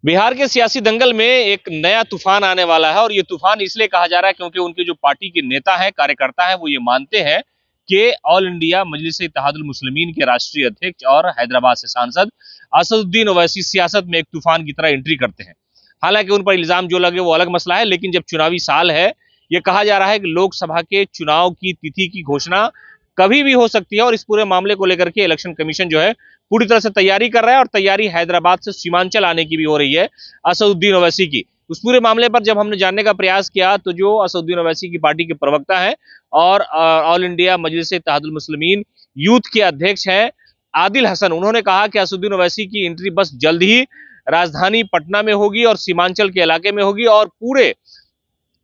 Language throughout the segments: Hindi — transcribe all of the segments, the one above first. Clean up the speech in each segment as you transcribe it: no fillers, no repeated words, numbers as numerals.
बिहार के सियासी दंगल में एक नया तूफान आने वाला है और ये तूफान इसलिए कहा जा रहा है क्योंकि उनके जो पार्टी के नेता हैं, कार्यकर्ता हैं, वो ये मानते हैं कि ऑल इंडिया मजलिस-ए-इत्तेहादुल मुस्लिमीन के राष्ट्रीय अध्यक्ष और हैदराबाद से सांसद असदुद्दीन ओवैसी सियासत में एक तूफान की तरह एंट्री करते हैं। हालांकि उन पर इल्जाम जो लगे वो अलग मसला है, लेकिन जब चुनावी साल है, ये कहा जा रहा है कि लोकसभा के चुनाव की तिथि की घोषणा कभी भी हो सकती है और इस पूरे मामले को लेकर के इलेक्शन कमीशन जो है पूरी तरह से तैयारी कर रहा है और तैयारी हैदराबाद से सीमांचल आने की भी हो रही है असदुद्दीन ओवैसी की। उस पूरे मामले पर जब हमने जानने का प्रयास किया तो जो असदुद्दीन ओवैसी की पार्टी के प्रवक्ता है और ऑल इंडिया मजलिस-ए-इत्तेहादुल मुस्लिमीन यूथ के अध्यक्ष हैं आदिल हसन, उन्होंने कहा कि असदुद्दीन ओवैसी की एंट्री बस जल्द ही राजधानी पटना में होगी और सीमांचल के इलाके में होगी और पूरे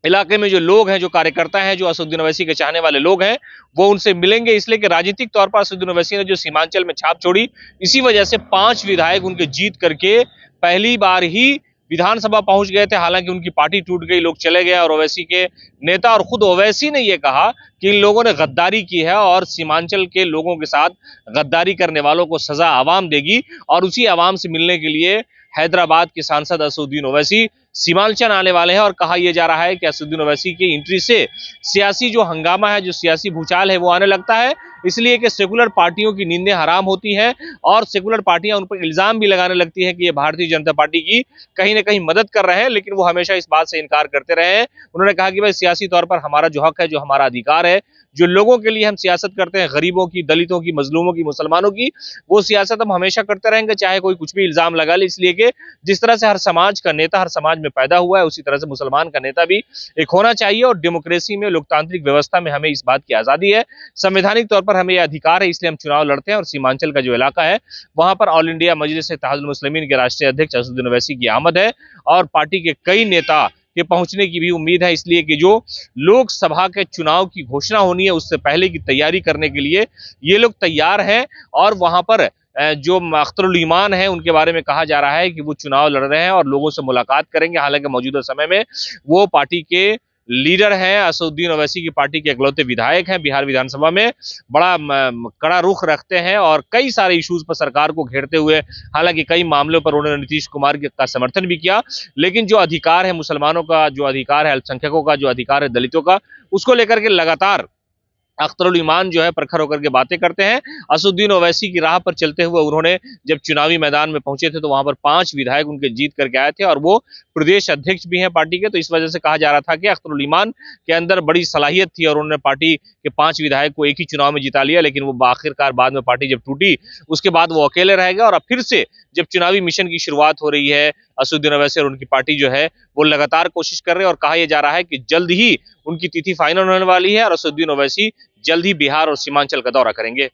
इलाके में जो लोग हैं, जो कार्यकर्ता हैं, जो असदुद्दीन ओवैसी के चाहने वाले लोग हैं, वो उनसे मिलेंगे, इसलिए कि राजनीतिक तौर पर असदुद्दीन ओवैसी ने जो सीमांचल में छाप छोड़ी, इसी वजह से 5 विधायक उनके जीत करके पहली बार ही विधानसभा पहुंच गए थे। हालांकि उनकी पार्टी टूट गई, लोग चले गए और ओवैसी के नेता और खुद ओवैसी ने यह कहा कि इन लोगों ने गद्दारी की है और सीमांचल के लोगों के साथ गद्दारी करने वालों को सजा आवाम देगी और उसी आवाम से मिलने के लिए हैदराबाद के सांसद असदुद्दीन ओवैसी सीमांचल आने वाले हैं। और कहा यह जा रहा है कि असदुद्दीन ओवैसी की एंट्री से सियासी जो हंगामा है, जो सियासी भूचाल है, वो आने लगता है, इसलिए कि सेकुलर पार्टियों की नींदें हराम होती हैं और सेकुलर पार्टियां उन पर इल्जाम भी लगाने लगती हैं कि ये भारतीय जनता पार्टी की कहीं ना कहीं मदद कर रहे हैं, लेकिन वो हमेशा इस बात से इनकार करते रहे हैं। उन्होंने कहा कि भाई सियासी तौर पर हमारा जो हक है, जो हमारा अधिकार है, जो लोगों के लिए हम सियासत करते हैं, गरीबों की, दलितों की, मजलूमों की, मुसलमानों की, वो सियासत हम हमेशा करते रहेंगे, चाहे कोई कुछ भी इल्जाम लगा ले। इसलिए कि जिस तरह से हर समाज का नेता हर समाज में पैदा हुआ है, उसी तरह से मुसलमान का नेता भी एक होना चाहिए और डेमोक्रेसी में, लोकतांत्रिक व्यवस्था में हमें इस बात की आजादी है, संवैधानिक तौर पर हमें यह अधिकार है, इसलिए हम चुनाव लड़ते हैं। और सीमांचल का जो इलाका है, वहां पर ऑल इंडिया मजलिस-ए-इत्तेहादुल मुस्लिमीन के राष्ट्रीय अध्यक्ष असदुद्दीन ओवैसी की आमद है और पार्टी के कई नेता के पहुंचने की भी उम्मीद है, इसलिए कि जो लोकसभा के चुनाव की घोषणा होनी है उससे पहले की तैयारी करने के लिए ये लोग तैयार हैं। और वहां पर जो अख्तरुल ईमान है, उनके बारे में कहा जा रहा है कि वो चुनाव लड़ रहे हैं और लोगों से मुलाकात करेंगे। हालांकि मौजूदा समय में वो पार्टी के लीडर हैं, असदुद्दीन ओवैसी की पार्टी के इकलौते विधायक हैं, बिहार विधानसभा में बड़ा कड़ा रुख रखते हैं और कई सारे इश्यूज पर सरकार को घेरते हुए, हालांकि कई मामलों पर उन्होंने नीतीश कुमार का समर्थन भी किया, लेकिन जो अधिकार है मुसलमानों का, जो अधिकार है अल्पसंख्यकों का, जो अधिकार है दलितों का, उसको लेकर के लगातार अख्तरुल ईमान जो है प्रखर होकर के बातें करते हैं। असदुद्दीन ओवैसी की राह पर चलते हुए उन्होंने जब चुनावी मैदान में पहुंचे थे तो वहां पर 5 विधायक उनके जीत करके आए थे और वो प्रदेश अध्यक्ष भी हैं पार्टी के। तो इस वजह से कहा जा रहा था कि अख्तरुल ईमान के अंदर बड़ी सलाहियत थी और उन्होंने पार्टी के 5 विधायक को एक ही चुनाव में जिता लिया, लेकिन वो आखिरकार बाद में पार्टी जब टूटी उसके बाद वो अकेले रह गए। और अब फिर से जब चुनावी मिशन की शुरुआत हो रही है, असदुद्दीन ओवैसी और उनकी पार्टी जो है वो लगातार कोशिश कर रहे हैं और कहा यह जा रहा है कि जल्द ही उनकी तिथि फाइनल होने वाली है और असदुद्दीन ओवैसी जल्द ही बिहार और सीमांचल का दौरा करेंगे।